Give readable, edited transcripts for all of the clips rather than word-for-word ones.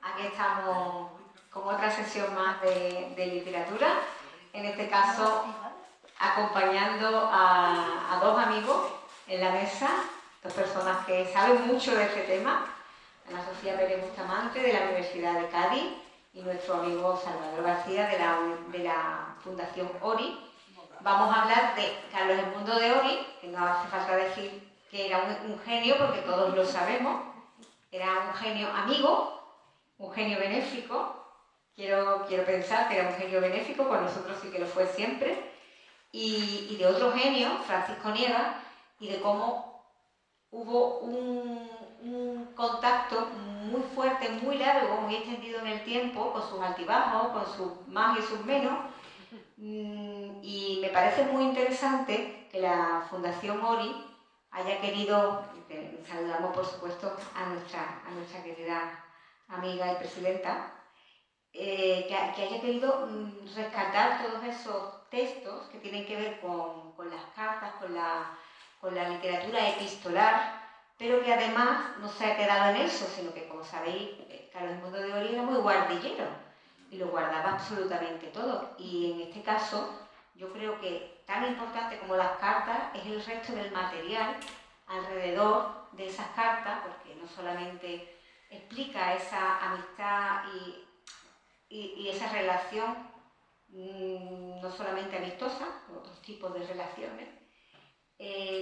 Aquí estamos con otra sesión más de literatura, en este caso acompañando a dos amigos en la mesa, dos personas que saben mucho de este tema, Ana Sofía Pérez Bustamante de la Universidad de Cádiz y nuestro amigo Salvador García de la Fundación Ori. Vamos a hablar de Carlos Edmundo de Ori, que no hace falta decir que era un genio porque todos lo sabemos, era un genio amigo, un genio benéfico. Quiero pensar que era un genio benéfico, pues nosotros sí que lo fue siempre, y de otro genio, Francisco Niegas, y de cómo hubo un contacto muy fuerte, muy largo, muy extendido en el tiempo, con sus altibajos, con sus más y sus menos, y me parece muy interesante que la Fundación Ori haya querido, saludamos por supuesto a nuestra querida amiga y presidenta, que haya querido rescatar todos esos textos que tienen que ver con las cartas, con la literatura epistolar, pero que además no se ha quedado en eso, sino que, como sabéis, Carlos Edmundo de Ori era muy guardillero y lo guardaba absolutamente todo. Y en este caso, yo creo que tan importante como las cartas es el resto del material alrededor de esas cartas, porque no solamente explica esa amistad y esa relación, no solamente amistosa, otros tipos de relaciones,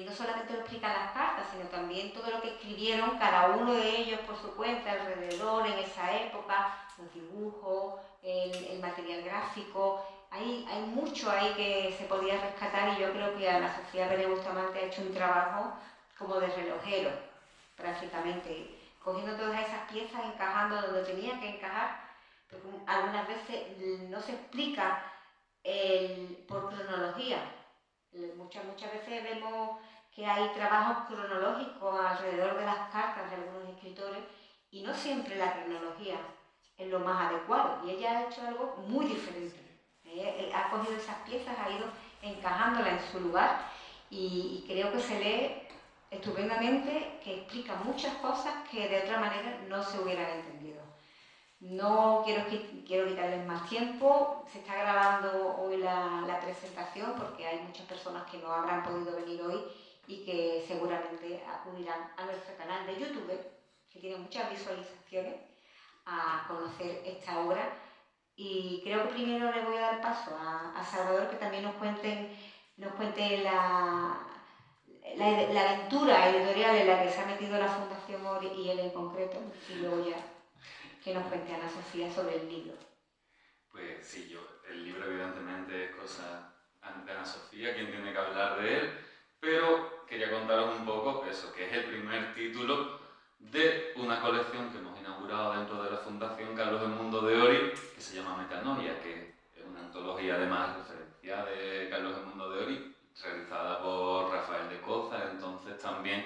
no solamente lo explican las cartas, sino también todo lo que escribieron cada uno de ellos por su cuenta alrededor en esa época, los dibujos, el material gráfico. Hay mucho ahí que se podía rescatar, y yo creo que Ana Sofía Pérez Bustamante ha hecho un trabajo como de relojero, prácticamente, cogiendo todas esas piezas, encajando donde tenía que encajar, pero algunas veces no se explica por cronología. Muchas veces vemos que hay trabajos cronológicos alrededor de las cartas de algunos escritores y no siempre la cronología es lo más adecuado, y ella ha hecho algo muy diferente. Ha cogido esas piezas, ha ido encajándolas en su lugar, y creo que se lee estupendamente, que explica muchas cosas que de otra manera no se hubieran entendido. No quiero quitarles más tiempo. Se está grabando hoy la presentación porque hay muchas personas que no habrán podido venir hoy y que seguramente acudirán a nuestro canal de YouTube, que tiene muchas visualizaciones, a conocer esta obra. Y creo que primero le voy a dar paso a Salvador, que también nos cuente la aventura editorial en la que se ha metido la Fundación Ori y él en concreto, y luego ya que nos cuente Ana Sofía sobre el libro. Pues sí, el libro evidentemente es cosa de Ana Sofía, quien tiene que hablar de él, pero quería contaros un poco eso, que es el primer título de una colección que hemos inaugurado dentro de la Fundación Carlos Edmundo de Ori, que se llama Metanoia, que es una antología además referenciada de Carlos Edmundo de Ori, realizada por Rafael de Coza. Entonces también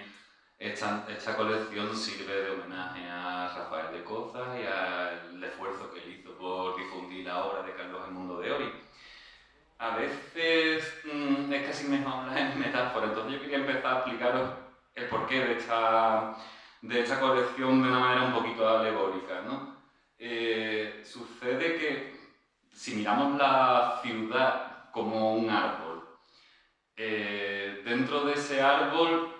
esta colección sirve de homenaje a Rafael de Coza y al esfuerzo que él hizo por difundir la obra de Carlos Edmundo de Ori. A veces es casi mejor hablar en metáfora, entonces yo quería empezar a explicaros el porqué de esta colección de una manera un poquito alegórica, ¿no? Sucede que si miramos la ciudad como un árbol, dentro de ese árbol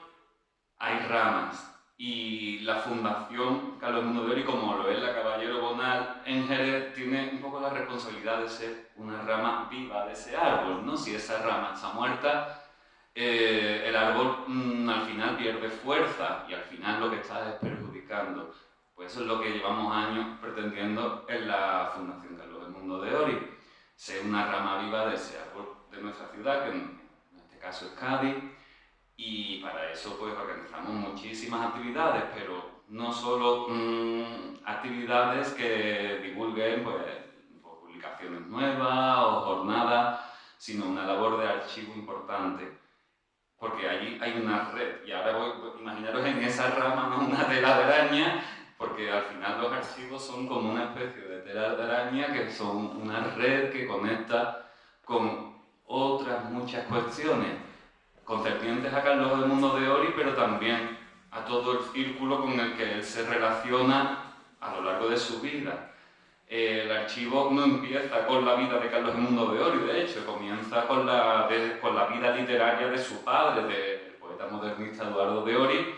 hay ramas, y la Fundación Carlos Edmundo de Ori, como lo es la Caballero Bonal en Jerez, tiene un poco la responsabilidad de ser una rama viva de ese árbol, ¿no? Si esa rama está muerta, el árbol al final pierde fuerza y al final lo que está es perjudicando. Pues eso es lo que llevamos años pretendiendo en la Fundación Carlos Edmundo de Ori, ser una rama viva de ese árbol de nuestra ciudad, que en este caso es Cádiz. Y para eso pues organizamos muchísimas actividades, pero no solo actividades que divulguen pues, publicaciones nuevas o jornadas, sino una labor de archivo importante. Porque allí hay una red, y ahora imaginaros en esa rama, ¿no? Una tela de araña, porque al final los archivos son como una especie de tela de araña, que son una red que conecta con otras muchas cuestiones concernientes a Carlos Edmundo de Ori, pero también a todo el círculo con el que él se relaciona a lo largo de su vida. El archivo no empieza con la vida de Carlos Edmundo de Ory, de hecho, comienza con la vida literaria de su padre, del poeta modernista Eduardo de Ory,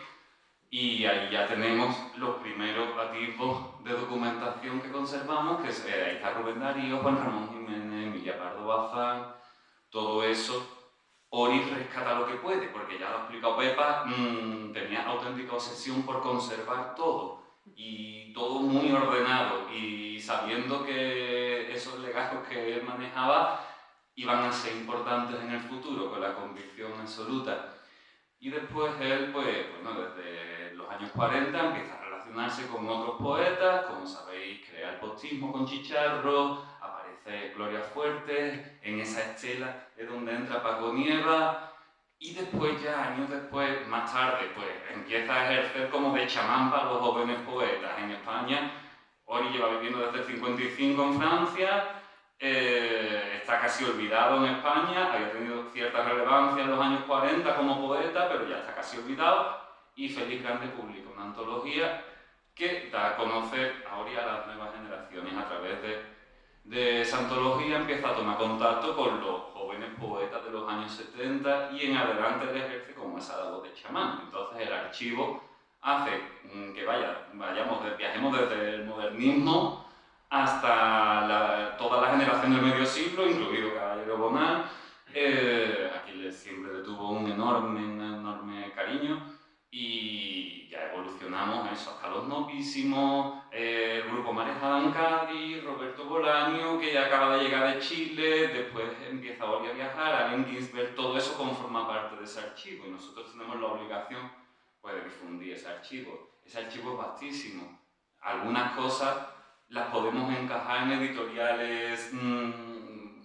y ahí ya tenemos los primeros atisbos de documentación que conservamos, que ahí está Rubén Darío, Juan Ramón Jiménez, Emilia Pardo Bazán, todo eso. Ory rescata lo que puede, porque ya lo ha explicado Pepa, tenía auténtica obsesión por conservar todo, y todo muy ordenado, y sabiendo que esos legajos que él manejaba iban a ser importantes en el futuro, con la convicción absoluta. Y después él, pues, bueno, desde los años 40 empieza a relacionarse con otros poetas, como sabéis, crea el postismo con Chicharro, aparece Gloria Fuertes, en esa estela es donde entra Paco Nieva, y después ya, años después, más tarde, pues empieza a ejercer como de chamán para los jóvenes poetas en España. Ory lleva viviendo desde el 55 en Francia, está casi olvidado en España, había tenido cierta relevancia en los años 40 como poeta, pero ya está casi olvidado, y Félix Grande publica una antología que da a conocer a Ory a las nuevas generaciones. A través de esa antología empieza a tomar contacto con los jóvenes poetas de los años 70 y en adelante le ejerce como esa labor de chamán. Entonces el archivo hace que viajemos desde el modernismo hasta toda la generación del medio siglo, incluido Caballero Bonal, a quien siempre le tuvo un enorme cariño, y ya evolucionamos eso hasta los novísimos, el grupo Marejada en Cádiz, Roberto Bolaño, que ya acaba de llegar de Chile, después empieza Ory a viajar, Allen Ginsberg, todo eso conforma parte de ese archivo, y nosotros tenemos la obligación, pues, de difundir ese archivo. Ese archivo es vastísimo. Algunas cosas las podemos encajar en editoriales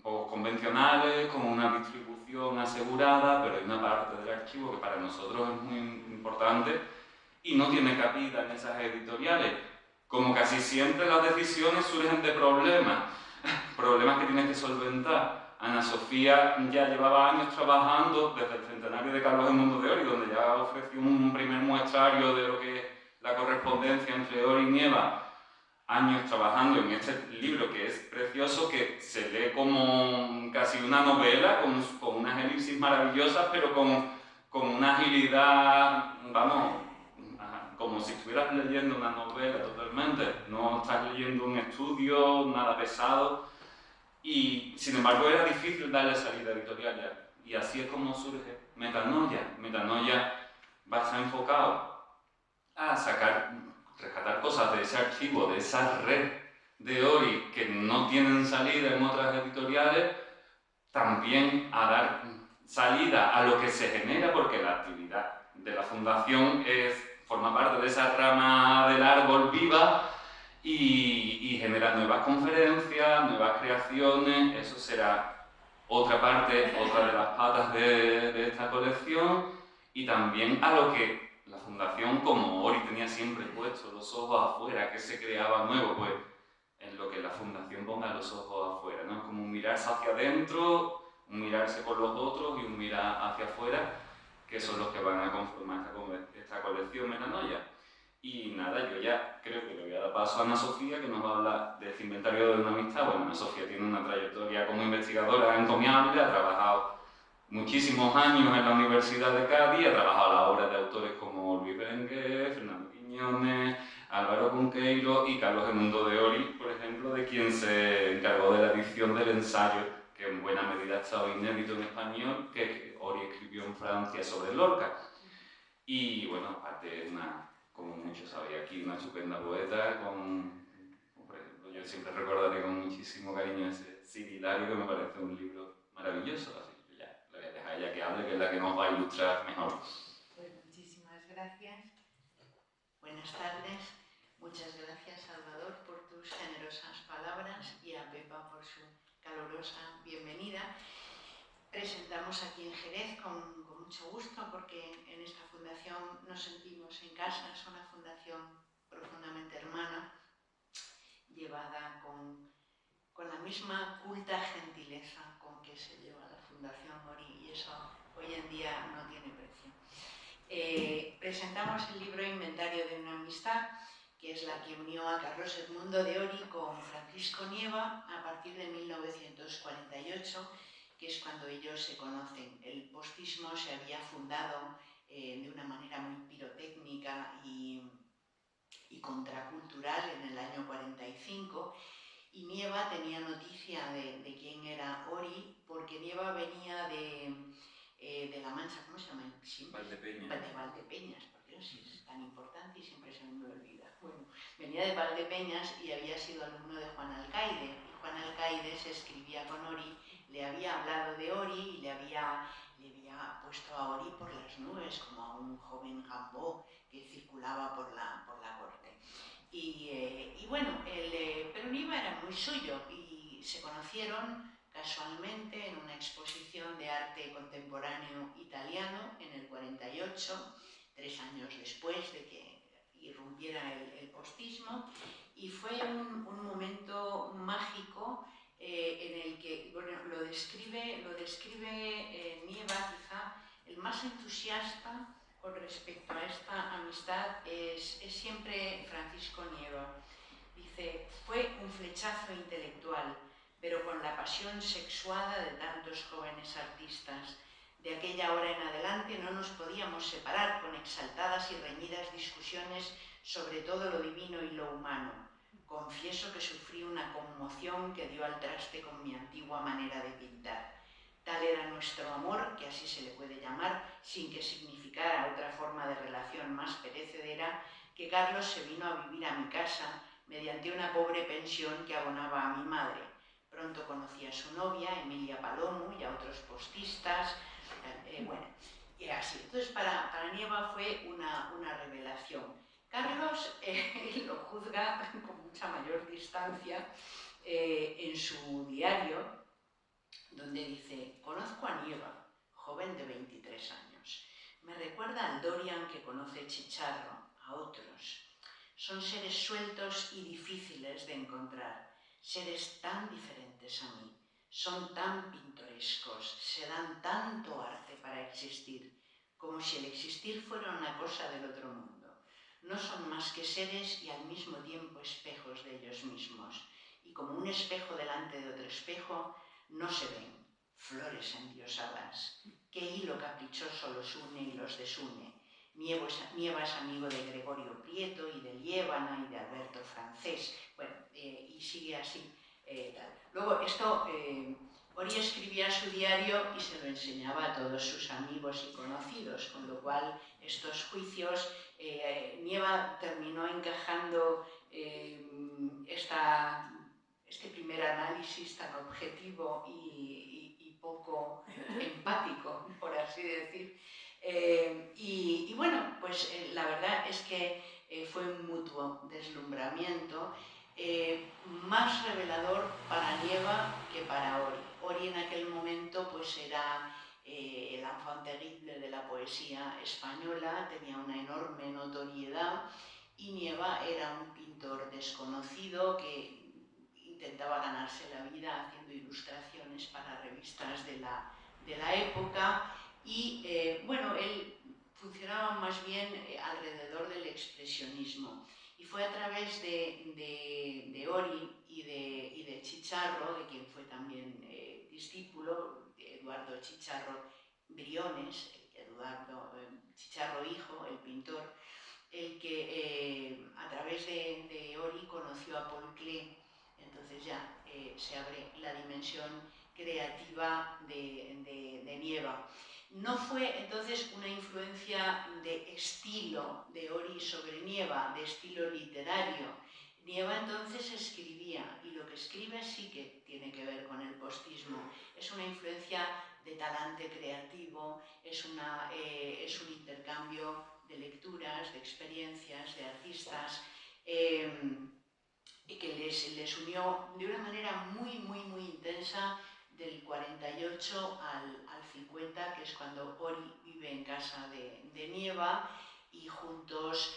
convencionales, con una distribución asegurada, pero hay una parte del archivo que para nosotros es muy importante y no tiene cabida en esas editoriales. Como casi siempre las decisiones surgen de problemas que tienes que solventar. Ana Sofía ya llevaba años trabajando desde el centenario de Carlos Edmundo de Ory, donde ya ofreció un primer muestrario de lo que es la correspondencia entre Ory y Nieva, años trabajando en este libro que es precioso, que se lee como casi una novela, con unas elipsis maravillosas, pero con una agilidad, vamos, como si estuvieras leyendo una novela totalmente, no estás leyendo un estudio, nada pesado, y sin embargo era difícil darle salida editorial ya. Y así es como surge Metanoia. Metanoia va a estar enfocado a rescatar cosas de ese archivo, de esa red de Ory que no tienen salida en otras editoriales, también a dar salida a lo que se genera, porque la actividad de la fundación forma parte de esa rama del árbol viva y genera nuevas conferencias, nuevas creaciones. Eso será otra de las patas de esta colección, y también a lo que la fundación, como Ory tenía siempre puestos los ojos afuera, que se creaba nuevo, pues en lo que la fundación ponga los ojos afuera, ¿no? Como un mirarse hacia adentro, un mirarse por los otros y un mirar hacia afuera, que son los que van a conformar esta colección Metanoia. Y nada, yo ya creo que le voy a dar paso a Ana Sofía, que nos va a hablar de este inventario de una amistad. Bueno, Ana Sofía tiene una trayectoria como investigadora encomiable, ha trabajado muchísimos años en la Universidad de Cádiz, ha trabajado la obra de autores como Luis Berenguer, Fernando Quiñones, Álvaro Cunqueiro y Carlos Edmundo de Ory, por ejemplo, de quien se encargó de la edición del ensayo, que en buena medida ha estado inédito en español, que Ory escribió en Francia sobre Lorca. Y bueno, aparte, como muchos sabéis aquí, una estupenda poeta, por ejemplo, yo siempre recordaré con muchísimo cariño ese Sirilario, que me parece un libro maravilloso. Así que ya le voy a dejar a ella que hable, que es la que nos va a ilustrar mejor. Pues muchísimas gracias. Buenas tardes. Muchas gracias, Salvador, por tus generosas palabras, y a Pepa por su calurosa bienvenida. Presentamos aquí en Jerez con mucho gusto, porque en esta fundación nos sentimos en casa. Es una fundación profundamente hermana, llevada con la misma culta gentileza con que se lleva la Fundación Ory, y eso hoy en día no tiene precio. Presentamos el libro Inventario de una amistad, que es la que unió a Carlos Edmundo de Ory con Francisco Nieva a partir de 1948, que es cuando ellos se conocen. El postismo se había fundado de una manera muy pirotécnica y contracultural en el año 45, y Nieva tenía noticia de quién era Ory, porque Nieva venía de La Mancha, ¿cómo se llama? Valdepeñas. De Valdepeñas, por Dios, es tan importante y siempre se me olvida. Bueno, venía de Valdepeñas y había sido alumno de Juan Alcaide, y Juan Alcaide se escribía con Ory, le había hablado de Ory y le había puesto a Ory por las nubes, como a un joven Gambó que circulaba por la corte. Y bueno, pero Nieva era muy suyo y se conocieron casualmente en una exposición de arte contemporáneo italiano en el 48, 3 años después de que irrumpiera el postismo, y fue un momento mágico en el que, bueno, lo describe Nieva, quizá el más entusiasta con respecto a esta amistad es siempre Francisco Nieva. Dice, fue un flechazo intelectual, pero con la pasión sexuada de tantos jóvenes artistas. De aquella hora en adelante no nos podíamos separar con exaltadas y reñidas discusiones sobre todo lo divino y lo humano. Confieso que sufrí una conmoción que dio al traste con mi antigua manera de pintar. Tal era nuestro amor, que así se le puede llamar, sin que significara otra forma de relación más perecedera, que Carlos se vino a vivir a mi casa mediante una pobre pensión que abonaba a mi madre. Pronto conocí a su novia, Emilia Palomo, y a otros postistas, bueno, y así. Entonces, para Nieva fue una revelación. Carlos lo juzga con mucha mayor distancia en su diario, donde dice, conozco a Nieva, joven de 23 años. Me recuerda al Dorian que conoce Chicharro, a otros. Son seres sueltos y difíciles de encontrar, seres tan diferentes a mí. Son tan pintorescos, se dan tanto arte para existir, como si el existir fuera una cosa del otro mundo. No son más que seres y al mismo tiempo espejos de ellos mismos. Y como un espejo delante de otro espejo, no se ven flores endiosadas. Qué hilo caprichoso los une y los desune. Nieva es amigo de Gregorio Prieto y de Liébana y de Alberto Francés. Bueno, y sigue así. Tal. Luego, esto, Ory escribía su diario y se lo enseñaba a todos sus amigos y conocidos, con lo cual estos juicios, Nieva terminó encajando este primer análisis tan objetivo y poco empático, por así decir. Y bueno, pues la verdad es que fue un mutuo deslumbramiento, más revelador para Nieva que para Ory. Ory en aquel momento pues era el enfant terrible de la poesía española, tenía una enorme notoriedad, y Nieva era un pintor desconocido que intentaba ganarse la vida haciendo ilustraciones para revistas de la época, y bueno, él funcionaba más bien alrededor del expresionismo, y fue a través de Ory y de Chicharro, de quien fue también discípulo, Eduardo Chicharro Briones, Chicharro hijo, el pintor, el que a través de Ory conoció a Paul Klee. Entonces ya se abre la dimensión creativa de Nieva. No fue entonces una influencia de estilo de Ory sobre Nieva, de estilo literario. Nieva entonces escribía, y lo que escribe sí que tiene que ver con el postismo. Es una influencia de talante creativo, es un intercambio de lecturas, de experiencias, de artistas, y que les unió de una manera muy intensa del 48 al 50, que es cuando Ory vive en casa de Nieva, y juntos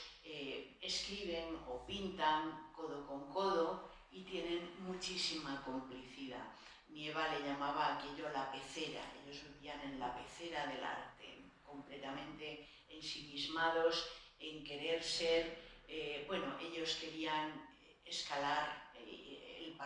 escriben o pintan codo con codo y tienen muchísima complicidad. Nieva le llamaba aquello la pecera, ellos vivían en la pecera del arte, completamente ensimismados en querer ser Bueno, ellos querían escalar el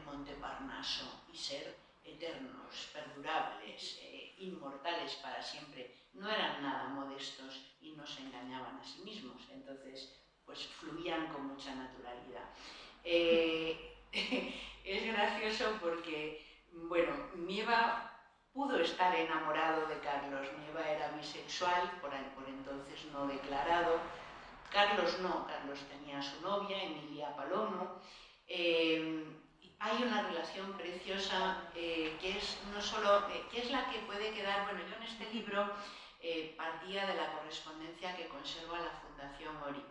monte Parnaso y ser eternos, perdurables, inmortales para siempre. No eran nada modestos y no se engañaban a sí mismos, entonces pues fluían con mucha naturalidad. Es gracioso porque, bueno, Nieva pudo estar enamorado de Carlos. Nieva era bisexual, por entonces no declarado. Carlos no, Carlos tenía a su novia, Emilia Palomo. Hay una relación preciosa que es no solo, que es la que puede quedar, bueno, yo en este libro partía de la correspondencia que conserva la Fundación Ori,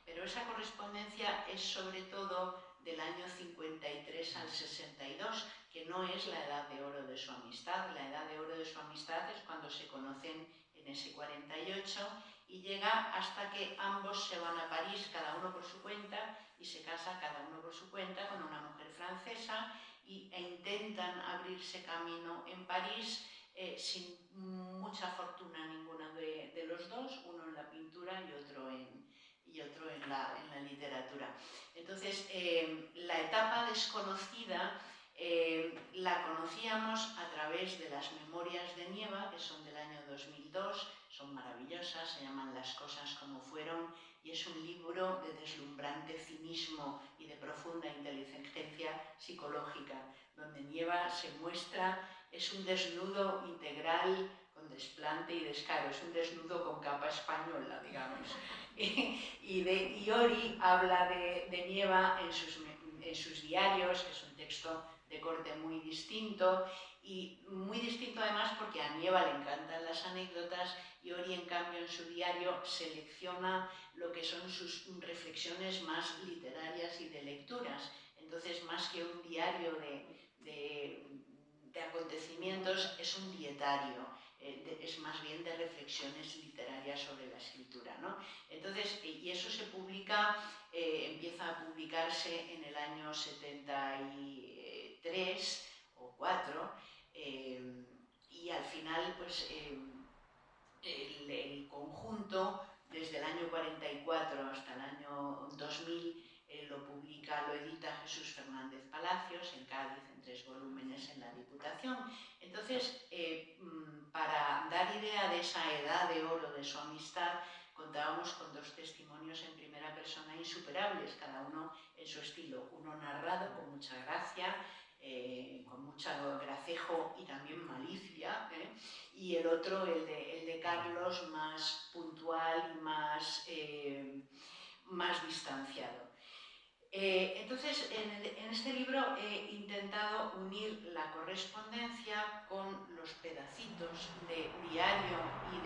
pero esa correspondencia es sobre todo del año 53 al 62, que no es la edad de oro de su amistad. La edad de oro de su amistad es cuando se conocen en ese 48 y llega hasta que ambos se van a París, cada uno por su cuenta, y se casa cada uno por su cuenta con una mujer francesa e intentan abrirse camino en París sin mucha fortuna ninguna de los dos, uno en la pintura y otro en la literatura. Entonces, la etapa desconocida la conocíamos a través de las memorias de Nieva, que son del año 2002, son maravillosas, se llaman Las cosas como fueron, y es un libro de deslumbrante cinismo y de profunda inteligencia psicológica, donde Nieva se muestra, es un desnudo integral con desplante y descaro, es un desnudo con capa española, digamos. Y Ori habla de Nieva en sus diarios, que es un texto de corte muy distinto, y muy distinto además porque a Nieva le encantan las anécdotas y Ori en cambio en su diario selecciona lo que son sus reflexiones más literarias y de lecturas. Entonces, más que un diario de acontecimientos, es un dietario, es más bien de reflexiones literarias sobre la escritura, ¿no? Entonces, y eso se publica, empieza a publicarse en el año 73 o 4, y al final, pues, el conjunto, desde el año 44 hasta el año 2000, lo edita Jesús Fernández Palacios en Cádiz, en 3 volúmenes en la Diputación. Entonces, para dar idea de esa edad de oro de su amistad, contábamos con 2 testimonios en primera persona insuperables, cada uno en su estilo, uno narrado con mucha gracia, con mucho gracejo y también malicia, y el otro, el de Carlos, más puntual y más distanciado. Entonces, en este libro he intentado unir la correspondencia con los pedacitos de diario y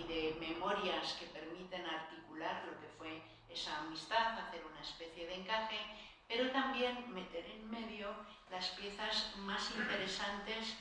de memorias que permiten articular lo que fue esa amistad, hacer una especie de encaje, pero también meter en medio las piezas más interesantes,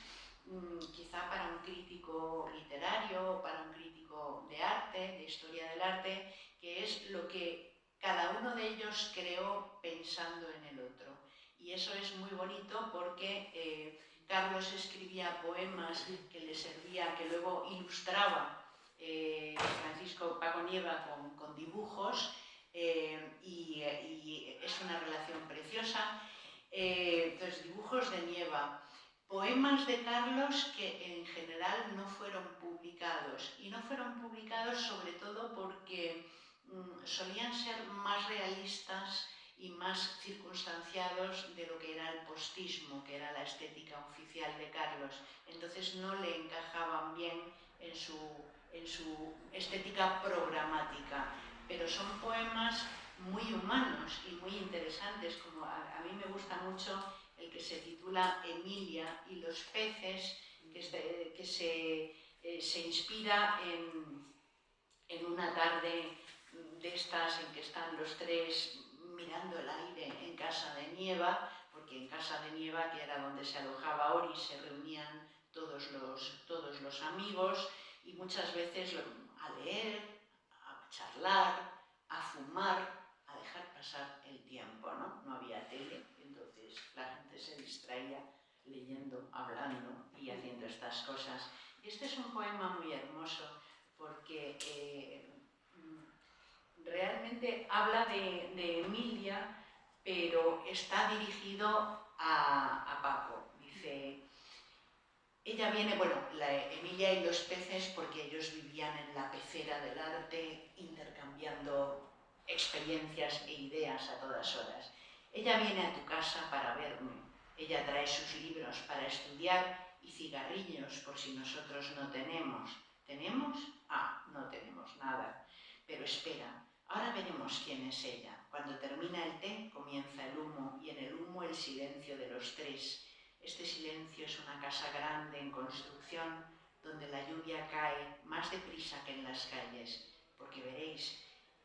quizá para un crítico literario o para un crítico de arte, de historia del arte, que es lo que cada uno de ellos creó pensando en el otro. Y eso es muy bonito porque Carlos escribía poemas que le servía, que luego ilustraba Francisco Paco Nieva con dibujos, y es una relación preciosa. Entonces, dibujos de Nieva, poemas de Carlos que en general no fueron publicados, y no fueron publicados sobre todo porque solían ser más realistas y más circunstanciados de lo que era el postismo, que era la estética oficial de Carlos. Entonces no le encajaban bien en su estética programática, pero son poemas muy humanos y muy interesantes, como a mí me gusta mucho el que se titula Emilia y los peces, que se inspira en una tarde de estas en que están los 3 mirando el aire en casa de Nieva, porque en casa de Nieva, que era donde se alojaba Ori, se reunían todos los amigos, y muchas veces a leer, a charlar, a fumar, a dejar pasar el tiempo, ¿no? No había tele, entonces la gente se distraía leyendo, hablando y haciendo estas cosas. Y este es un poema muy hermoso porque realmente habla de Emilia, pero está dirigido a Paco. Dice, ella viene, bueno, Emilia y los peces, porque ellos vivían en la pecera del arte, intercambiando experiencias e ideas a todas horas. Ella viene a tu casa para verme, ella trae sus libros para estudiar y cigarrillos por si nosotros no tenemos. ¿Tenemos? Ah, no tenemos nada. Pero espera, ahora veremos quién es ella. Cuando termina el té, comienza el humo, y en el humo el silencio de los tres. Este silencio es una casa grande en construcción, donde la lluvia cae más deprisa que en las calles, porque veréis,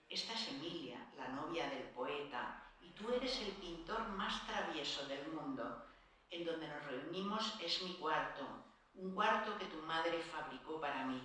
esta es Emilia, la novia del poeta, y tú eres el pintor más travieso del mundo. En donde nos reunimos es mi cuarto, un cuarto que tu madre fabricó para mí.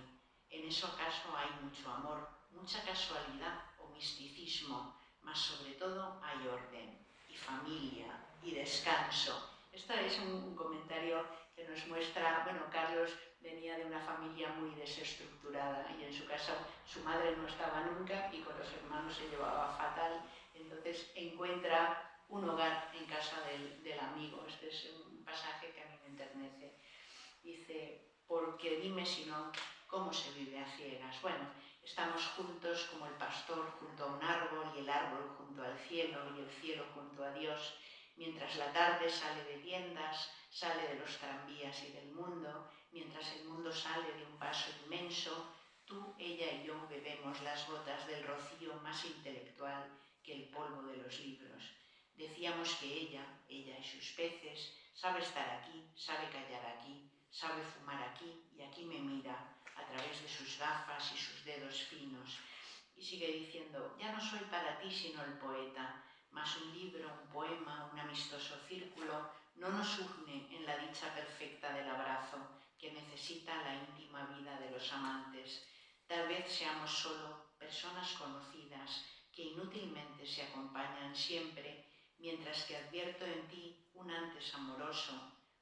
En eso acaso hay mucho amor, mucha casualidad o misticismo, mas sobre todo hay orden, y familia, y descanso. Esto es un comentario que nos muestra, bueno, Carlos venía de una familia muy desestructurada y en su casa su madre no estaba nunca y con los hermanos se llevaba fatal, entonces encuentra un hogar en casa del amigo. Este es un pasaje que a mí me enternece. Dice, porque dime si no, ¿cómo se vive a ciegas? Bueno, estamos juntos como el pastor junto a un árbol y el árbol junto al cielo y el cielo junto a Dios, mientras la tarde sale de tiendas, sale de los tranvías y del mundo, mientras el mundo sale de un paso inmenso, tú, ella y yo bebemos las gotas del rocío más intelectual que el polvo de los libros. Decíamos que ella y sus peces, sabe estar aquí, sabe callar aquí, sabe fumar aquí y aquí me mira a través de sus gafas y sus dedos finos. Y sigue diciendo, ya no soy para ti sino el poeta, mas un libro, un poema, un amistoso círculo no nos une en la dicha perfecta del abrazo que necesita la íntima vida de los amantes. Tal vez seamos solo personas conocidas que inútilmente se acompañan siempre, mientras que advierto en ti un antes amoroso,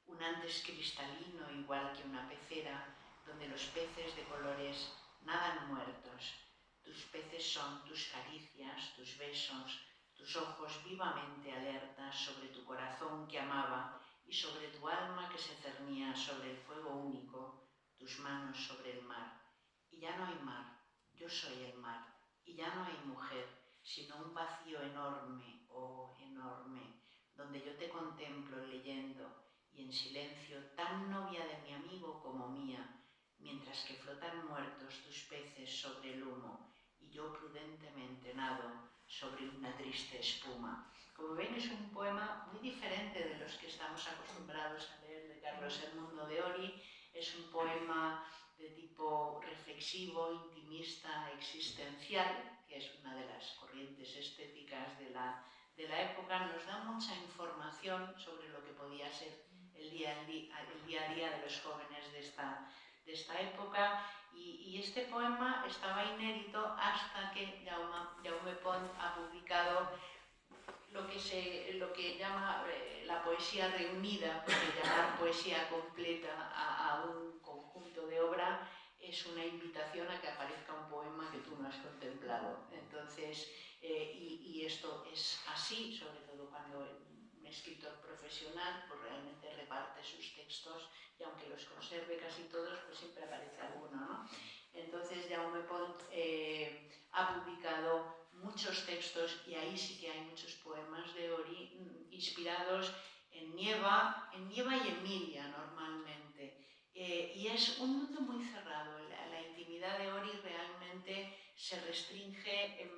un antes cristalino igual que una pecera, donde los peces de colores nadan muertos. Tus peces son tus caricias, tus besos, tus ojos vivamente alertas sobre tu corazón que amaba y sobre tu alma que se cernía sobre el fuego único, tus manos sobre el mar. Y ya no hay mar, yo soy el mar, y ya no hay mujer, sino un vacío enorme, oh enorme, donde yo te contemplo leyendo y en silencio tan novia de mi amigo como mía, mientras que flotan muertos tus peces sobre el humo y yo prudentemente nado sobre una triste espuma. Como ven, es un poema muy diferente de los que estamos acostumbrados a leer de Carlos Edmundo de Ory. Es un poema de tipo reflexivo, intimista, existencial, que es una de las corrientes estéticas de la época. Nos da mucha información sobre lo que podía ser el día a día de los jóvenes de esta época, y este poema estaba inédito hasta que Jaume Pont ha publicado lo que llama la poesía reunida, porque llamar poesía completa a un conjunto de obra es una invitación a que aparezca un poema que tú no has contemplado. Entonces, y esto es así, sobre todo cuando un escritor profesional pues realmente reparte sus textos y aunque los conserve casi todos, pues siempre aparece alguno, ¿no? Entonces Jaume Pont ha publicado muchos textos y ahí sí que hay muchos poemas de Ory inspirados en Nieva y Emilia normalmente. Y es un mundo muy cerrado. La intimidad de Ory realmente se restringe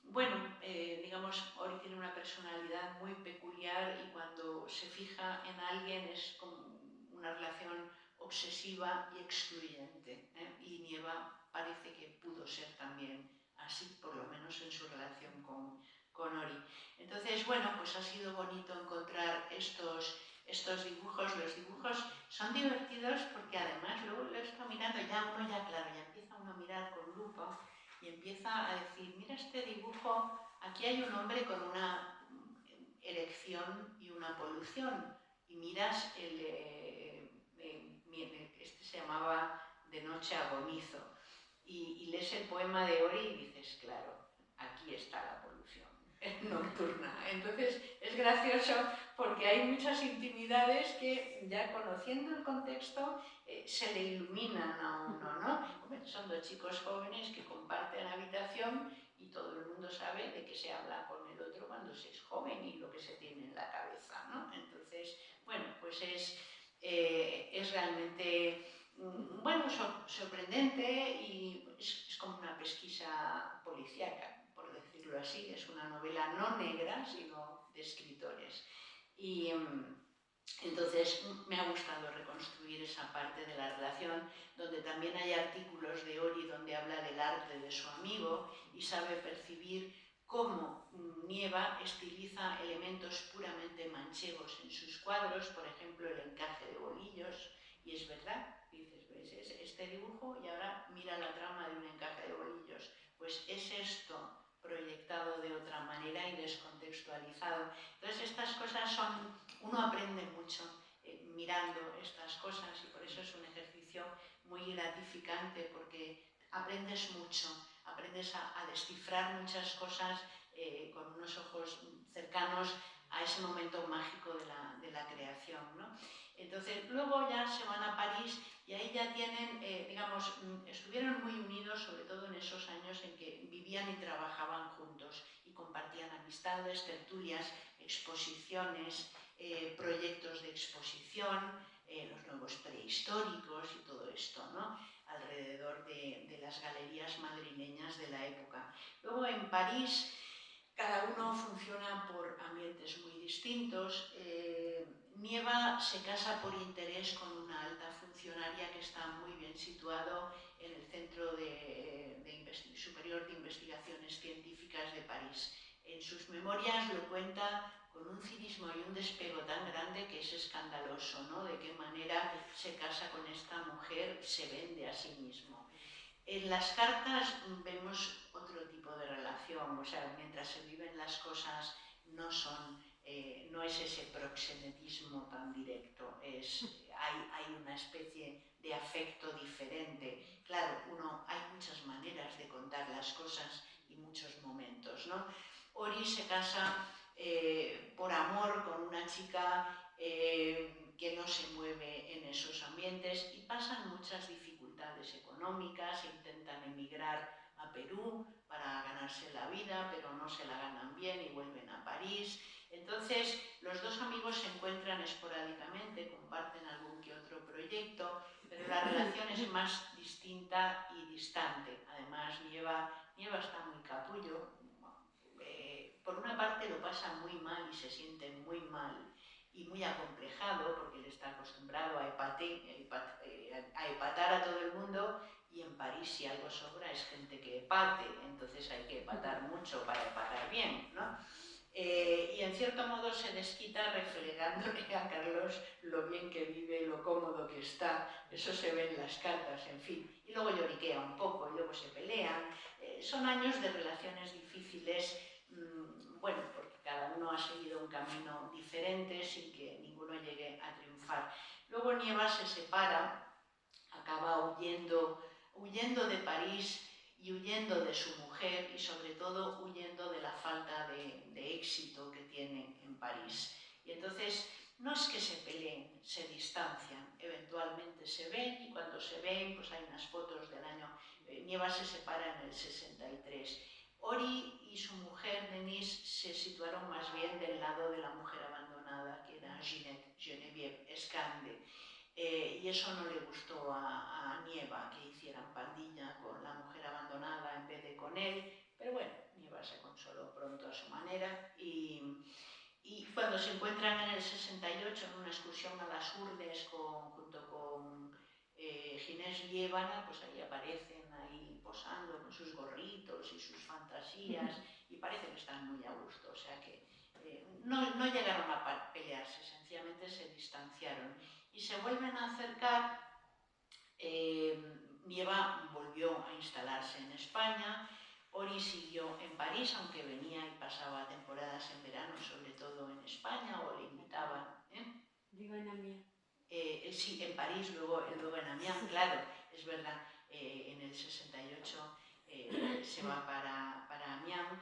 bueno, digamos, Ory tiene una personalidad muy peculiar y cuando se fija en alguien es como una relación obsesiva y excluyente, y Nieva parece que pudo ser también así, por lo menos en su relación con Ory. Entonces, bueno, pues ha sido bonito encontrar estos dibujos. Los dibujos son divertidos porque además luego lo está mirando claro, ya empieza uno a mirar con lupa y empieza a decir, mira este dibujo, aquí hay un hombre con una erección y una polución, y miras este se llamaba De noche agonizo, y lees el poema de Ory y dices, claro, aquí está la polución nocturna. Entonces es gracioso porque hay muchas intimidades que ya conociendo el contexto se le iluminan a uno, ¿no? Hombre, son dos chicos jóvenes que comparten habitación y todo el mundo sabe de que se habla con el otro cuando se es joven y lo que se tiene en la cabeza, ¿no? Entonces, bueno, pues es realmente bueno, sorprendente y es como una pesquisa policíaca, por decirlo así. Es una novela no negra, sino de escritores. Y entonces me ha gustado reconstruir esa parte de la relación, donde también hay artículos de Ori donde habla del arte de su amigo y sabe percibir cómo Nieva estiliza elementos puramente manchegos en sus cuadros, por ejemplo el encaje de bolillos, y es verdad, dices, ves este dibujo y ahora mira la trama de un encaje de bolillos, pues es esto proyectado de otra manera y descontextualizado. Entonces estas cosas son, uno aprende mucho mirando estas cosas y por eso es un ejercicio muy gratificante porque aprendes mucho, aprendes a descifrar muchas cosas con unos ojos cercanos a ese momento mágico de la creación, ¿no? Entonces, luego ya se van a París y ahí ya tienen, digamos, estuvieron muy unidos, sobre todo en esos años en que vivían y trabajaban juntos y compartían amistades, tertulias, exposiciones, proyectos de exposición, los nuevos prehistóricos y todo esto, ¿no? Alrededor de las galerías madrileñas de la época. Luego en París cada uno funciona por ambientes muy distintos. Nieva se casa por interés con una alta funcionaria que está muy bien situado en el Centro Superior de Investigaciones Científicas de París. En sus memorias lo cuenta con un cinismo y un despego tan grande que es escandaloso, ¿no? De qué manera se casa con esta mujer, se vende a sí mismo. En las cartas vemos otro tipo de relación, o sea, mientras se viven las cosas no es ese proxenetismo tan directo, hay una especie de afecto diferente. Claro, hay muchas maneras de contar las cosas y muchos momentos, ¿no? Ori se casa por amor con una chica que no se mueve en esos ambientes y pasan muchas dificultades económicas, intentan emigrar a Perú para ganarse la vida, pero no se la ganan bien y vuelven a París. Entonces, los dos amigos se encuentran esporádicamente, comparten algún que otro proyecto, pero la relación es más distinta y distante. Además, Nieva está muy capullo. Por una parte lo pasa muy mal y se siente muy mal y muy acomplejado porque él está acostumbrado a epatar a todo el mundo y en París si algo sobra es gente que epate, entonces hay que epatar mucho para epatar bien, ¿no? Y en cierto modo se desquita reflegándole a Carlos lo bien que vive, lo cómodo que está, eso se ve en las cartas, en fin. Y luego lloriquea un poco, y luego se pelean. Son años de relaciones difíciles, bueno, porque cada uno ha seguido un camino diferente sin que ninguno llegue a triunfar. Luego Nieva se separa, acaba huyendo de París y huyendo de su mujer y sobre todo huyendo de la falta de éxito que tiene en París. Y entonces no es que se peleen, se distancian, eventualmente se ven y cuando se ven pues hay unas fotos del año, Nieva se separa en el 63. Ori y su mujer Denise se situaron más bien del lado de la mujer abandonada, que era Geneviève Escande. Y eso no le gustó a Nieva, que hicieran pandilla con la mujer abandonada en vez de con él, pero bueno, Nieva se consoló pronto a su manera y cuando se encuentran en el 68 en una excursión a las Urdes junto con Ginés Liébana, pues ahí aparecen ahí posando con sus gorritos y sus fantasías y parece que están muy a gusto, o sea que no llegaron a pelearse, sencillamente se distanciaron y se vuelven a acercar. Nieva volvió a instalarse en España, Ori siguió en París, aunque venía y pasaba temporadas en verano, sobre todo en España, o le invitaban. Digo en Amiens. Sí, en París, luego en Amiens, claro, es verdad, en el 68 se va para Amiens. Damián,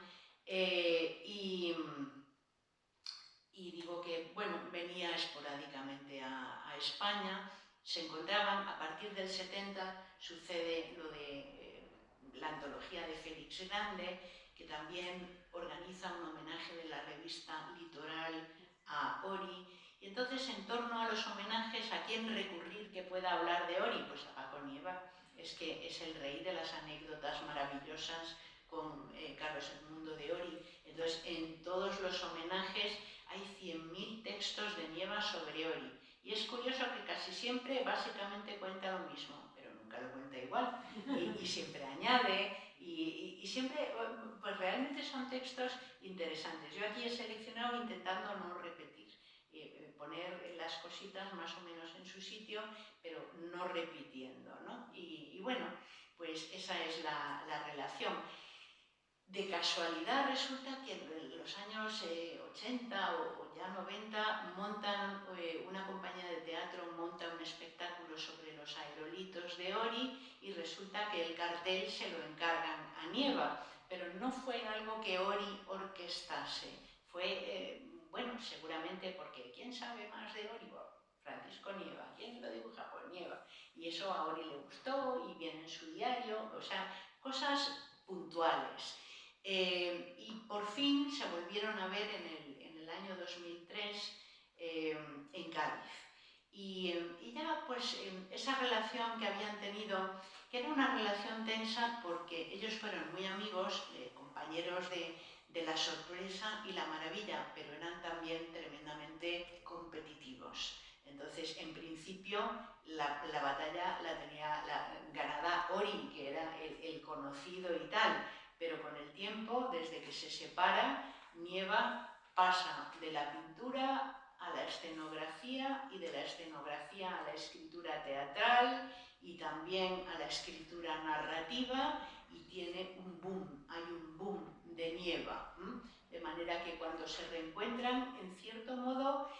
y digo que, bueno, venía esporádicamente a España, se encontraban, a partir del 70 sucede lo de la antología de Félix Grande, que también organiza un homenaje de la revista Litoral a Ori, y entonces en torno a los homenajes, ¿a quién recurrir que pueda hablar de Ori? Pues a Paco Nieva, es que es el rey de las anécdotas maravillosas con Carlos Edmundo de Ori. Entonces en todos los homenajes hay 100.000 textos de Nieva sobre Ori. Y es curioso que casi siempre básicamente cuenta lo mismo, pero nunca lo cuenta igual. Y siempre añade, y siempre, pues realmente son textos interesantes. Yo aquí he seleccionado intentando no repetir, poner las cositas más o menos en su sitio, pero no repitiendo, ¿no? Y bueno, pues esa es la relación. De casualidad resulta que en los años 80 o ya 90 montan, una compañía de teatro monta un espectáculo sobre los aerolitos de Ori y resulta que el cartel se lo encargan a Nieva, pero no fue algo que Ori orquestase, fue, bueno, seguramente porque ¿quién sabe más de Ori? Bueno, Francisco Nieva, ¿quién lo dibuja? Pues Nieva. Y eso a Ori le gustó y viene en su diario, o sea, cosas puntuales. Y por fin se volvieron a ver en el año 2003 en Cádiz. Y ya pues esa relación que habían tenido, que era una relación tensa porque ellos fueron muy amigos, compañeros de la sorpresa y la maravilla, pero eran también tremendamente competitivos. Entonces, en principio, la batalla la tenía ganada Ori, que era el conocido y tal, pero con el tiempo, desde que se separa, Nieva pasa de la pintura a la escenografía y de la escenografía a la escritura teatral y también a la escritura narrativa y tiene un boom, hay un boom de Nieva. De manera que cuando se reencuentran, en cierto modo,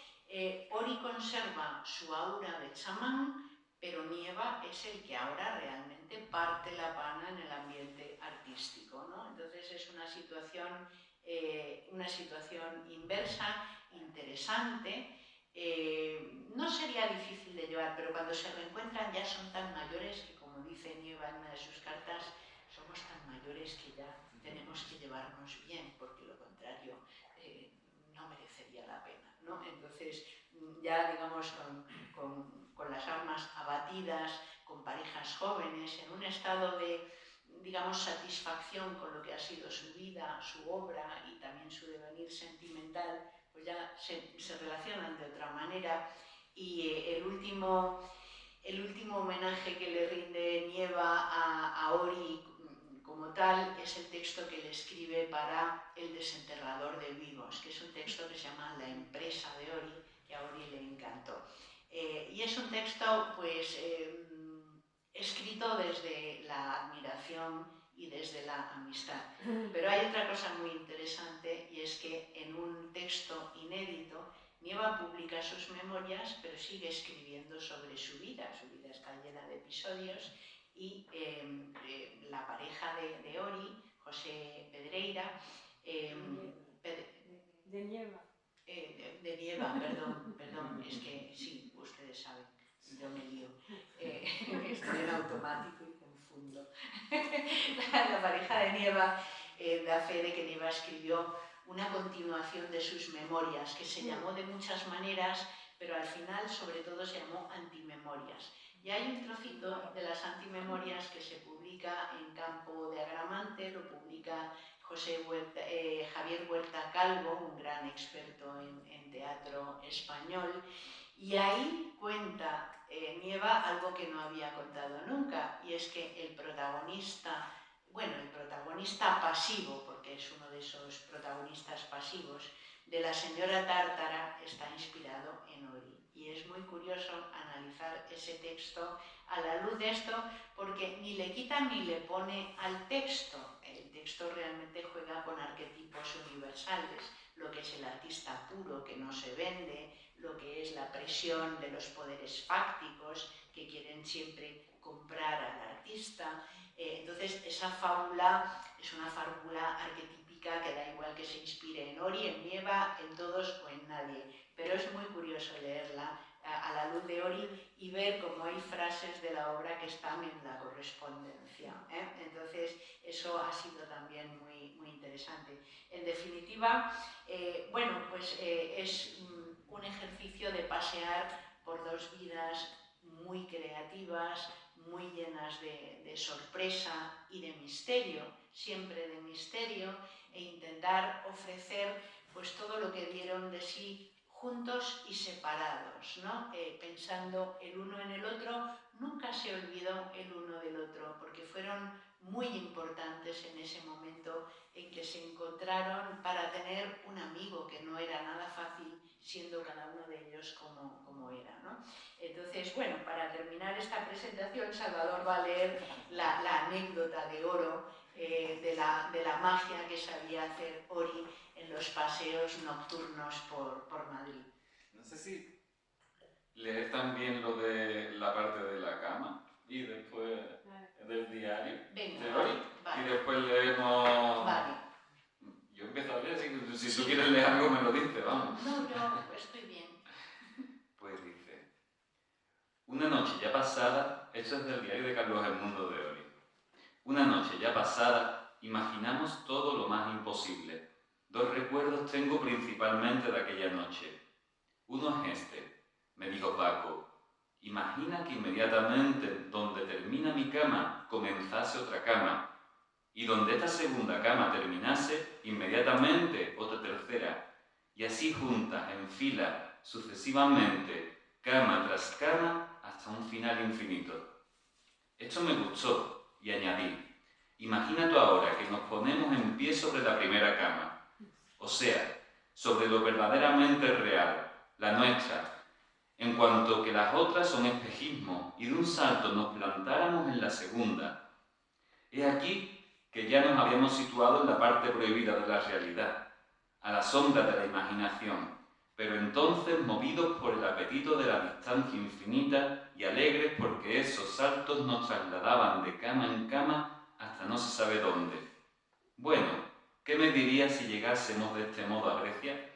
Ori conserva su aura de chamán, pero Nieva es el que ahora realmente parte la pana en el ambiente artístico, ¿no? Entonces es una situación inversa, interesante. No sería difícil de llevar, pero cuando se reencuentran ya son tan mayores que, como dice Nieva en una de sus cartas, somos tan mayores que ya tenemos que llevarnos bien, porque lo contrario no merecería la pena, ¿no? Entonces, ya digamos con las armas abatidas, con parejas jóvenes, en un estado de, digamos, satisfacción con lo que ha sido su vida, su obra y también su devenir sentimental, pues ya se relacionan de otra manera. Y el último homenaje que le rinde Nieva a Ori como tal es el texto que le escribe para El desenterrador de vivos, que es un texto que se llama La empresa de Ori, que a Ori le encantó. Y es un texto, pues, escrito desde la admiración y desde la amistad. Pero hay otra cosa muy interesante y es que en un texto inédito Nieva publica sus memorias, pero sigue escribiendo sobre su vida. Su vida está llena de episodios y la pareja de Ori, José Pedreira, de Nieva. De Nieva, perdón, es que sí, ustedes saben, yo me lío, estoy en automático y confundo. La pareja de Nieva da fe de que Nieva escribió una continuación de sus memorias, que se llamó de muchas maneras, pero al final sobre todo se llamó Antimemorias. Y hay un trocito de las Antimemorias que se publica en Campo de Agramante, lo publica Javier Huerta Calvo, un gran experto en teatro español, y ahí cuenta Nieva algo que no había contado nunca, y es que el protagonista pasivo, porque es uno de esos protagonistas pasivos, de la señora Tártara está inspirado en Ori. Y es muy curioso analizar ese texto a la luz de esto, porque ni le quita ni le pone al texto. El texto realmente juega con arquetipos universales, lo que es el artista puro que no se vende, lo que es la presión de los poderes fácticos que quieren siempre comprar al artista. Entonces esa fábula es una fábula arquetipal significa que da igual que se inspire en Ori, en Nieva, en todos o en nadie. Pero es muy curioso leerla a la luz de Ori y ver cómo hay frases de la obra que están en la correspondencia, ¿eh? Entonces, eso ha sido también muy, muy interesante. En definitiva, bueno, pues es un ejercicio de pasear por dos vidas muy creativas, muy llenas de sorpresa y de misterio, siempre de misterio, e intentar ofrecer pues todo lo que dieron de sí juntos y separados, ¿no? Pensando el uno en el otro, nunca se olvidó el uno del otro, porque fueron muy importantes en ese momento en que se encontraron para tener un amigo, que no era nada fácil, siendo cada uno de ellos como era, ¿no? Entonces, bueno, para terminar esta presentación, Salvador va a leer la anécdota de oro de la magia que sabía hacer Ori en los paseos nocturnos por Madrid. No sé si leer también lo de la parte de la cama y después del diario. Venga, de Ori, vale. y después leemos... Vale. Yo empiezo a leer, si tú quieres leer algo me lo dices, vamos. No, yo estoy bien. Pues dice: una noche ya pasada, esto es del diario de Carlos Edmundo de Ori. Una noche ya pasada, imaginamos todo lo más imposible. Dos recuerdos tengo principalmente de aquella noche. Uno es este, me dijo Paco. Imagina que inmediatamente donde termina mi cama comenzase otra cama, y donde esta segunda cama terminase, inmediatamente otra tercera, y así juntas, en fila, sucesivamente, cama tras cama, hasta un final infinito. Esto me gustó, y añadí: imagina tú ahora que nos ponemos en pie sobre la primera cama, o sea, sobre lo verdaderamente real, la nuestra, en cuanto que las otras son espejismo, y de un salto nos plantáramos en la segunda. He aquí que ya nos habíamos situado en la parte prohibida de la realidad, a la sombra de la imaginación, pero entonces movidos por el apetito de la distancia infinita y alegres porque esos saltos nos trasladaban de cama en cama hasta no se sabe dónde. Bueno, ¿qué me dirías si llegásemos de este modo a Grecia?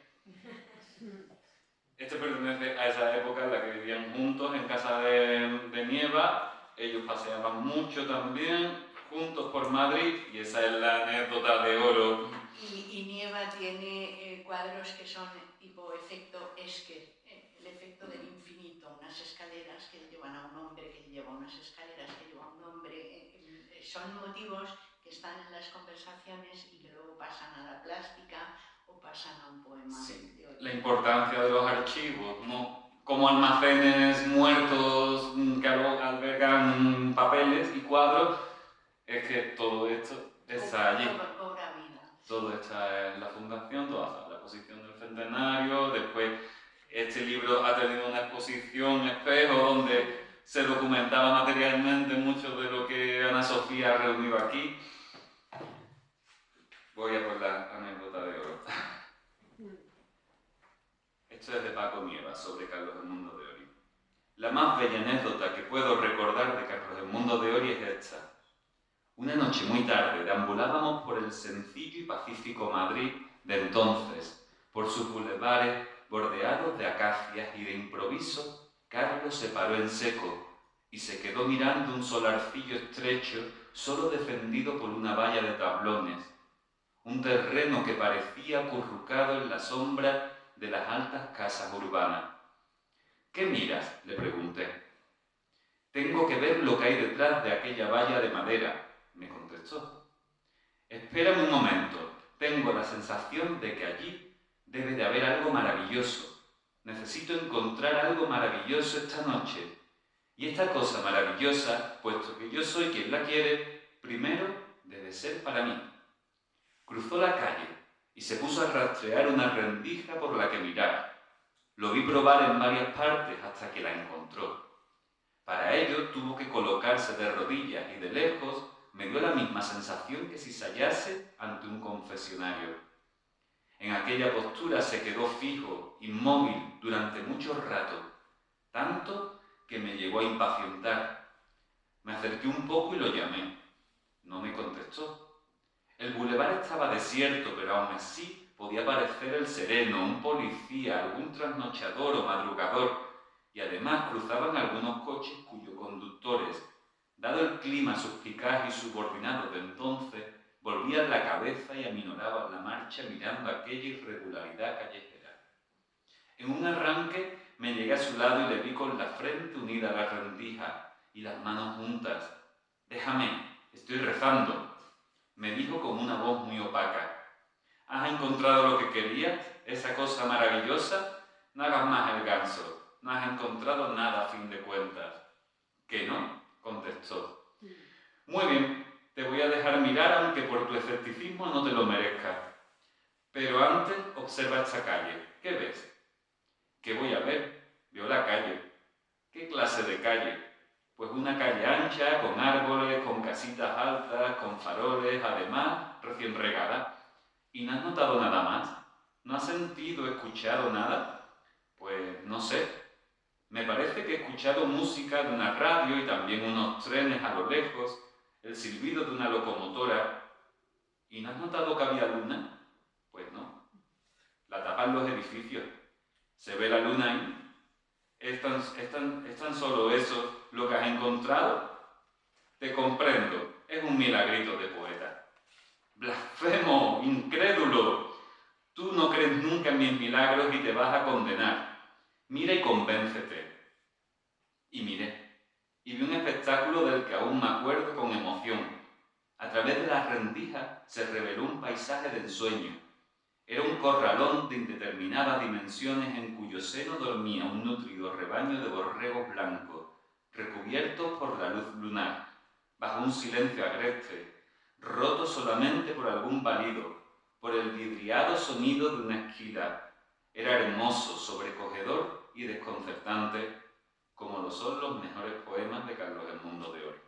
Este pertenece a esa época en la que vivían juntos en casa de Nieva. Ellos paseaban mucho también, juntos por Madrid, y esa es la anécdota de oro. Y Nieva tiene cuadros que son tipo efecto Escher, el efecto del infinito, unas escaleras que llevan a un hombre, que lleva unas escaleras que lleva a un hombre. Son motivos que están en las conversaciones y que luego pasan a la plástica o pasan a un poema. Sí, la importancia de los archivos, ¿no? Como almacenes muertos que albergan papeles y cuadros, es que todo esto está allí. Cobra vida. Todo está en la fundación, toda la exposición del centenario. Después este libro ha tenido una exposición espejo donde se documentaba materialmente mucho de lo que Ana Sofía ha reunido aquí. Voy a por la anécdota de oro. Esto es de Paco Nieva, sobre Carlos Edmundo de Ori. La más bella anécdota que puedo recordar de Carlos Edmundo de Ori es esta. Una noche muy tarde deambulábamos por el sencillo y pacífico Madrid de entonces, por sus bulevares bordeados de acacias, y de improviso Carlos se paró en seco y se quedó mirando un solarcillo estrecho solo defendido por una valla de tablones, un terreno que parecía acurrucado en la sombra de las altas casas urbanas. ¿Qué miras?, le pregunté. Tengo que ver lo que hay detrás de aquella valla de madera, me contestó. Espérame un momento, tengo la sensación de que allí debe de haber algo maravilloso. Necesito encontrar algo maravilloso esta noche. Y esta cosa maravillosa, puesto que yo soy quien la quiere, primero debe ser para mí. Cruzó la calle y se puso a rastrear una rendija por la que mirar. Lo vi probar en varias partes hasta que la encontró. Para ello tuvo que colocarse de rodillas y de lejos me dio la misma sensación que si se hallase ante un confesionario. En aquella postura se quedó fijo, inmóvil, durante mucho rato, tanto que me llegó a impacientar. Me acerqué un poco y lo llamé. No me contestó. El bulevar estaba desierto, pero aún así podía parecer el sereno, un policía, algún trasnochador o madrugador, y además cruzaban algunos coches cuyos conductores, dado el clima suspicaz y subordinado de entonces, volvían la cabeza y aminoraban la marcha mirando aquella irregularidad callejera. En un arranque me llegué a su lado y le vi con la frente unida a la rendija y las manos juntas. «Déjame, estoy rezando», me dijo con una voz muy opaca. «¿Has encontrado lo que querías? Esa cosa maravillosa? No hagas más el ganso. No has encontrado nada a fin de cuentas». «¿Que no?», contestó. «Muy bien, te voy a dejar mirar aunque por tu escepticismo no te lo merezcas. Pero antes observa esta calle. ¿Qué ves?». «¿Qué voy a ver? Veo la calle». «¿Qué clase de calle?». «Pues una calle ancha, con árboles, con casitas altas, con faroles, además recién regada». «¿Y no has notado nada más? ¿No has sentido, escuchado nada?». «Pues no sé. Me parece que he escuchado música de una radio y también unos trenes a lo lejos, el silbido de una locomotora». «¿Y no has notado que había luna?». «Pues no. La tapan los edificios. ¿Se ve la luna ahí?». ¿Es tan solo eso lo que has encontrado?». «Te comprendo. Es un milagrito de poeta». «¡Blasfemo! ¡Incrédulo! Tú no crees nunca en mis milagros y te vas a condenar. Mira y convéncete». Y miré, y vi un espectáculo del que aún me acuerdo con emoción. A través de las rendijas se reveló un paisaje de ensueño. Era un corralón de indeterminadas dimensiones en cuyo seno dormía un nutrido rebaño de borregos blancos, recubiertos por la luz lunar, bajo un silencio agreste, roto solamente por algún balido, por el vidriado sonido de una esquila. Era hermoso, sobrecogedor y desconcertante, como lo son los mejores poemas de Carlos Edmundo de Ory.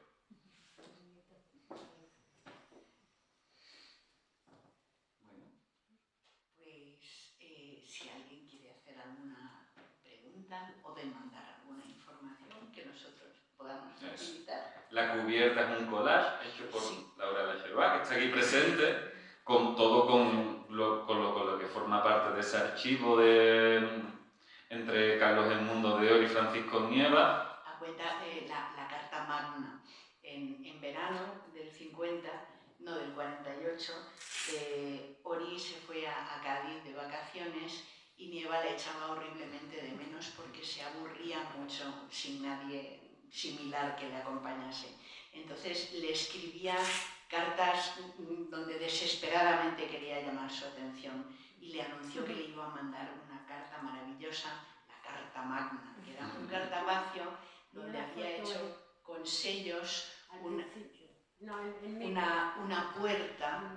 Bueno, pues si alguien quiere hacer alguna pregunta o demandar alguna información que nosotros podamos facilitar. La cubierta es un collage hecho por Laura Lecherois, que está aquí presente, con todo con lo que forma parte de ese archivo entre Carlos Edmundo de Ory y Francisco Nieva. A cuenta de la Carta Magna. En verano del 50, no del 48, Ory se fue a Cádiz de vacaciones y Nieva le echaba horriblemente de menos porque se aburría mucho sin nadie similar que le acompañase. Entonces le escribía cartas donde desesperadamente quería llamar su atención y le anunció que le iba a mandar una carta maravillosa, la Carta Magna, que era un cartapacio donde había hecho con sellos una puerta.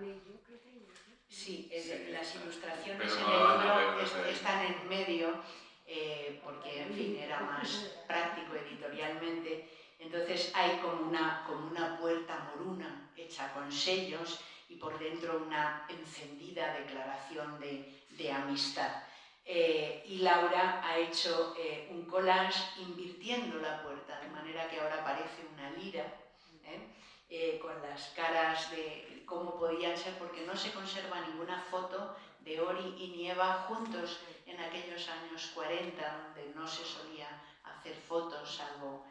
Sí, las ilustraciones en el libro están en medio, porque en fin era más práctico editorialmente. Entonces hay como una puerta moruna hecha con sellos y por dentro una encendida declaración de amistad. Y Laura ha hecho un collage invirtiendo la puerta, de manera que ahora parece una lira, con las caras de cómo podían ser, porque no se conserva ninguna foto de Ory y Nieva juntos en aquellos años 40, donde no se solía hacer fotos, salvo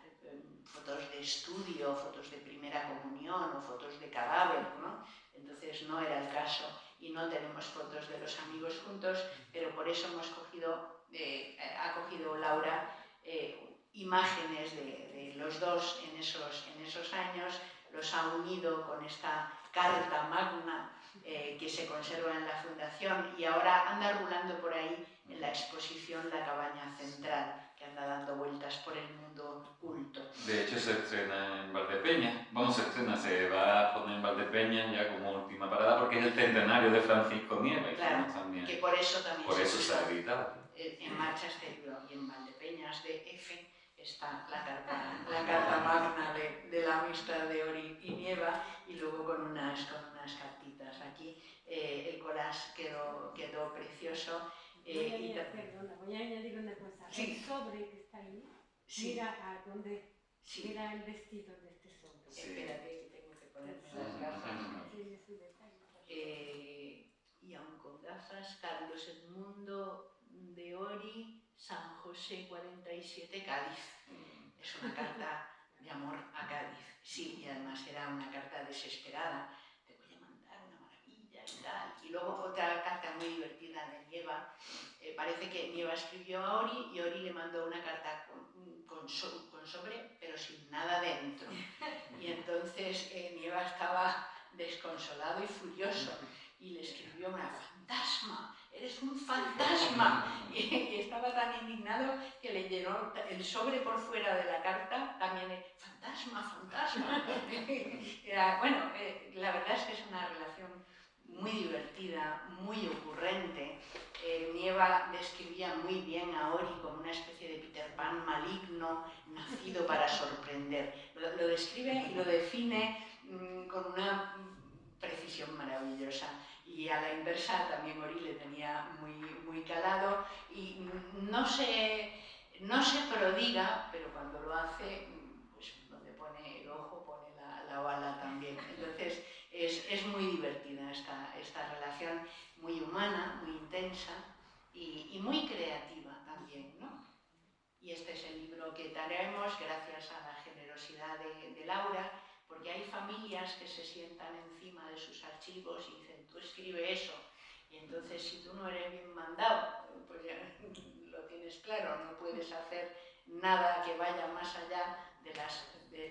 fotos de estudio, fotos de primera comunión o fotos de cadáver, ¿no? Entonces no era el caso y no tenemos fotos de los amigos juntos, pero por eso hemos ha cogido Laura imágenes de los dos en esos años, los ha unido con esta Carta Magna que se conserva en la Fundación y ahora anda rulando por ahí en la exposición La Cabaña Central, que anda dando vueltas por el mundo culto. De hecho se estrena en Valdepeñas, se va a poner en Valdepeñas ya como última parada porque es el centenario de Francisco Nieva. Claro, también, que por eso también se ha editado. En Marcha Exterior y en Valdepeñas de F está la carta magna de la amistad de Ory y Nieva y luego con unas cartitas. Aquí el collage quedó precioso. Voy a añadir una cosa. Sí. El sobre que está ahí, Sí. mira a dónde, Sí. mira el vestido de este sobre. Sí. Espérate, que tengo que ponerme las gafas. Tiene su detalle. y aún con gafas, Carlos Edmundo de Ori, San José 47, Cádiz. Es una carta de amor a Cádiz. Sí, y además era una carta desesperada. Te voy a mandar una maravilla y tal. Y luego otra carta muy divertida de Nieva. Parece que Nieva escribió a Ori y Ori le mandó una carta con sobre, pero sin nada dentro. Y entonces Nieva estaba desconsolado y furioso y le escribió una fantasma, eres un fantasma. Y estaba tan indignado que le llenó el sobre por fuera de la carta, también fantasma, fantasma. Bueno, la verdad es que es una relación muy divertida, muy ocurrente. Nieva describía muy bien a Ori como una especie de Peter Pan maligno, nacido para sorprender. Lo describe y lo define con una precisión maravillosa. Y a la inversa también Ori le tenía muy calado y no se prodiga, pero cuando lo hace, pues donde pone el ojo pone la bala también. Entonces es muy divertida esta relación, muy humana, muy intensa y muy creativa también, ¿no? Y este es el libro que traemos gracias a la generosidad de Laura, porque hay familias que se sientan encima de sus archivos y dicen, tú escribe eso, y entonces si tú no eres bien mandado, pues ya lo tienes claro, no puedes hacer nada que vaya más allá de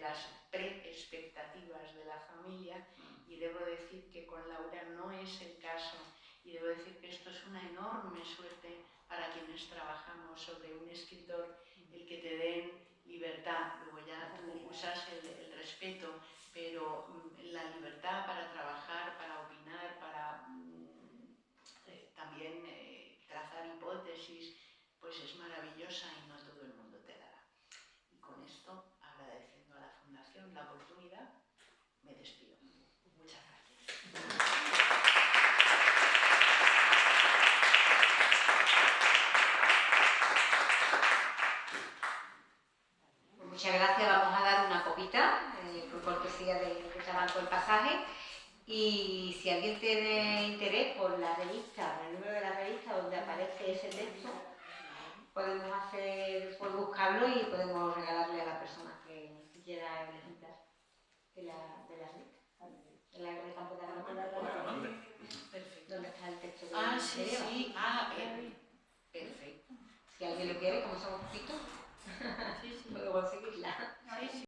las pre-expectativas de la familia, y debo decir que con Laura no es el caso, y debo decir que esto es una enorme suerte para quienes trabajamos sobre un escritor, el que te den libertad. Luego ya tú usas el respeto, pero la libertad para trabajar, para opinar, para también trazar hipótesis, pues es maravillosa y no todo el mundo te la da. Y con esto, agradeciendo a la Fundación la oportunidad, me despido. Muchas gracias. Muchas gracias, vamos a dar una copita por cortesía de Tabaco el Pasaje, y si alguien tiene interés por la revista, por el número de la revista donde aparece ese texto, podemos buscarlo y podemos regalarle a la persona que quiera el ejemplar de la revista, del campo de Aragón. Perfecto. ¿Dónde está el texto? Sí. Perfecto. Si alguien lo quiere, como somos poquitos, puedo conseguirla. Sí.